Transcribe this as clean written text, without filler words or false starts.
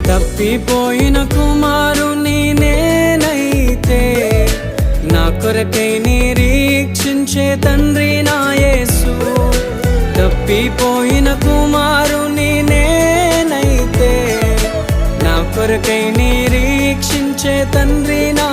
తప్పిపోయిన కుమారుని నేనైతే నా కొరకై నిరీక్షించే తండ్రి నా యేసు. తప్పిపోయిన కుమారుని నేనైతే నా కొరకై నిరీక్షించే తండ్రి నా